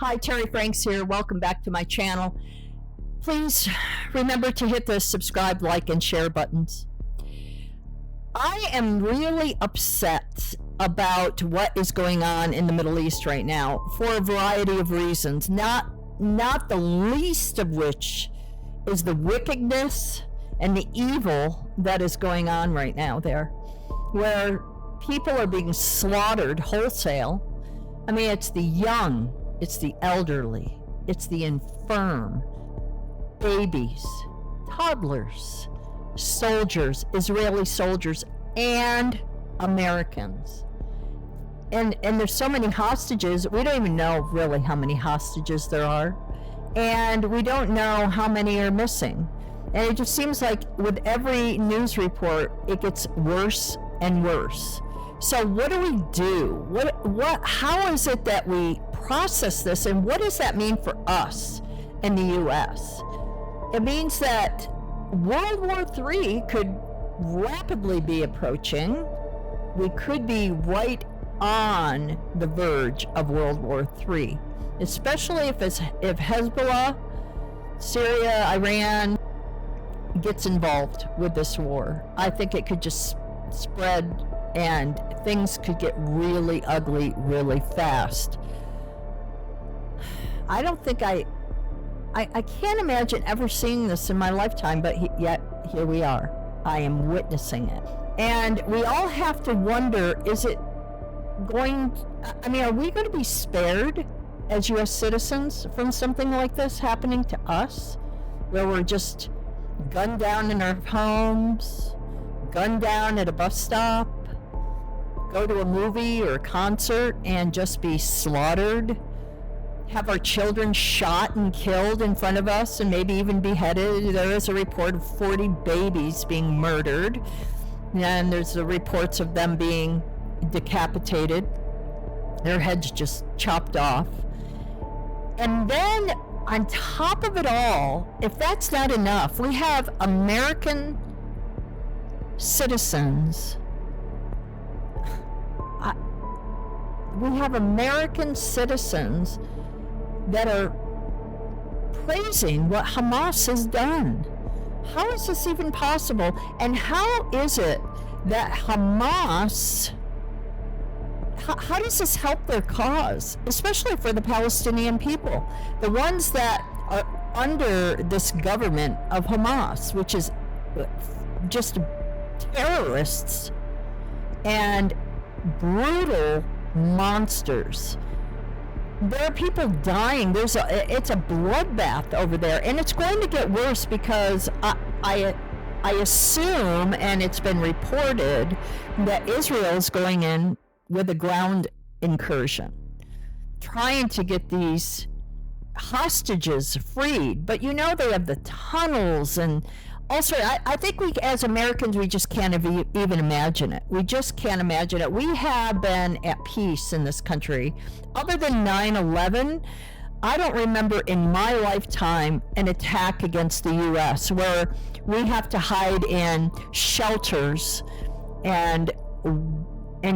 Hi, Terry Franks here. Welcome back to my channel. Please remember to hit the subscribe, like, and share buttons. I am really upset about what is going on in the Middle East right now for a variety of reasons, not the least of which is the wickedness and the evil that is going on right now there, where people are being slaughtered wholesale. I mean, it's the young, it's the elderly, it's the infirm, babies, toddlers, soldiers, Israeli soldiers, and Americans. And there's so many hostages. We don't even know really how many hostages there are. And we don't know how many are missing. And it just seems like with every news report, it gets worse and worse. So what do we do? How is it that we process this, and what does that mean for us in the U.S.? It means that World War III could rapidly be approaching. We could be right on the verge of World War III, especially if Hezbollah, Syria, Iran gets involved with this war. I think it could just spread and things could get really ugly really fast. I don't think I can't imagine ever seeing this in my lifetime, but yet here we are. I am witnessing it. And we all have to wonder, are we going to be spared as U.S. citizens from something like this happening to us, where we're just gunned down in our homes, gunned down at a bus stop, go to a movie or a concert and just be slaughtered, have our children shot and killed in front of us and maybe even beheaded? There is a report of 40 babies being murdered, and there's the reports of them being decapitated, their heads just chopped off. And then on top of it all, if that's not enough, we have American citizens. We have American citizens that are praising what Hamas has done. How is this even possible? And how is it that Hamas, how does this help their cause, especially for the Palestinian people, the ones that are under this government of Hamas, which is just terrorists and brutal monsters? There are people dying. It's a bloodbath over there, and it's going to get worse because I assume, and it's been reported, that Israel is going in with a ground incursion, trying to get these hostages freed. But they have the tunnels, and also I think we as Americans, we just can't even imagine it. We just can't imagine it. We have been at peace in this country. Other than 9/11, I don't remember in my lifetime an attack against the U.S. where we have to hide in shelters and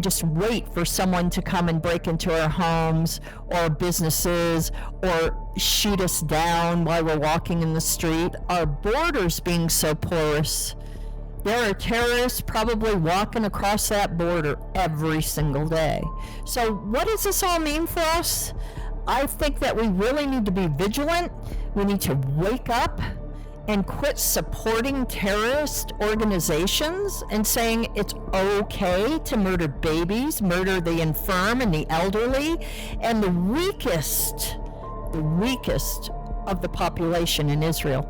just wait for someone to come and break into our homes or businesses or shoot us down while we're walking in the street. Our borders being so porous, there are terrorists probably walking across that border every single day. So what does this all mean for us? I think that we really need to be vigilant. We need to wake up and quit supporting terrorist organizations and saying it's okay to murder babies, murder the infirm and the elderly, and the weakest of the population in Israel.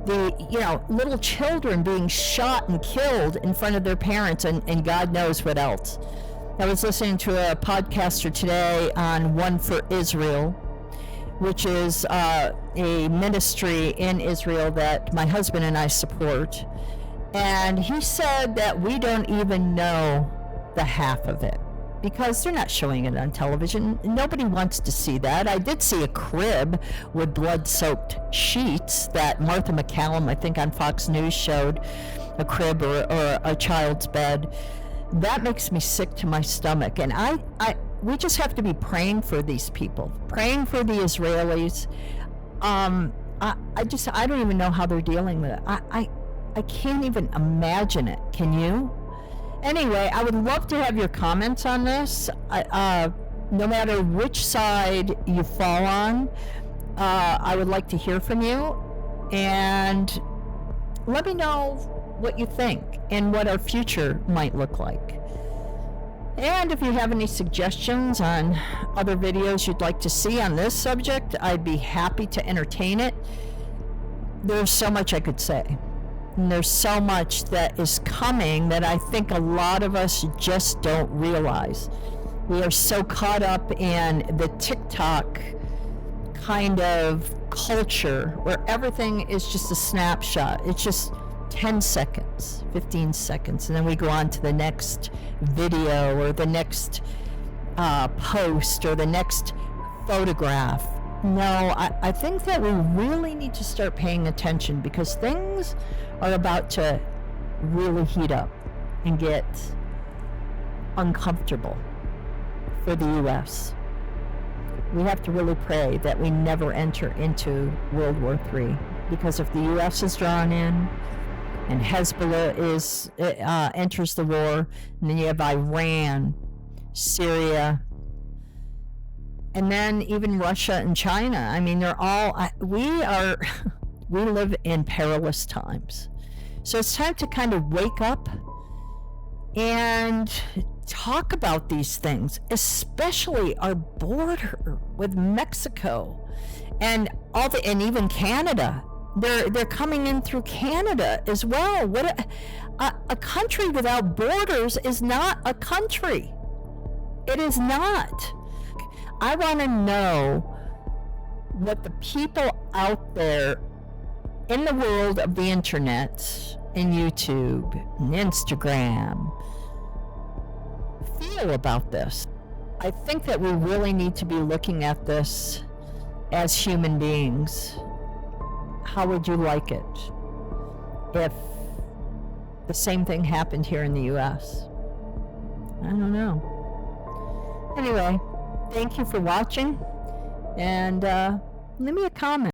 The little children being shot and killed in front of their parents, and God knows what else. I was listening to a podcaster today on One for Israel, which is a ministry in Israel that my husband and I support. And he said that we don't even know the half of it because they're not showing it on television. Nobody wants to see that. I did see a crib with blood-soaked sheets that Martha McCallum, I think on Fox News, showed a crib or a child's bed. That makes me sick to my stomach. And we just have to be praying for these people, praying for the Israelis. I don't even know how they're dealing with it. I can't even imagine it. Can you? Anyway, I would love to have your comments on this. No matter which side you fall on, I would like to hear from you, and let me know what you think and what our future might look like. And if you have any suggestions on other videos you'd like to see on this subject, I'd be happy to entertain it. There's so much I could say. And there's so much that is coming that I think a lot of us just don't realize. We are so caught up in the TikTok kind of culture where everything is just a snapshot. It's just 10 seconds, 15 seconds, and then we go on to the next video or the next post or the next photograph. No, I think that we really need to start paying attention, because things are about to really heat up and get uncomfortable for the U.S. We have to really pray that we never enter into World War III, because if the U.S. is drawn in and Hezbollah enters the war, and then you have Iran, Syria, and then even Russia and China. I mean, they're all, we live in perilous times. So it's time to kind of wake up and talk about these things, especially our border with Mexico and even Canada. They're coming in through Canada as well. What a country without borders is not a country. It is not. I want to know what the people out there in the world of the internet and YouTube and Instagram feel about this. I think that we really need to be looking at this as human beings. How would you like it if the same thing happened here in the U.S.? I don't know. Anyway, thank you for watching, and leave me a comment.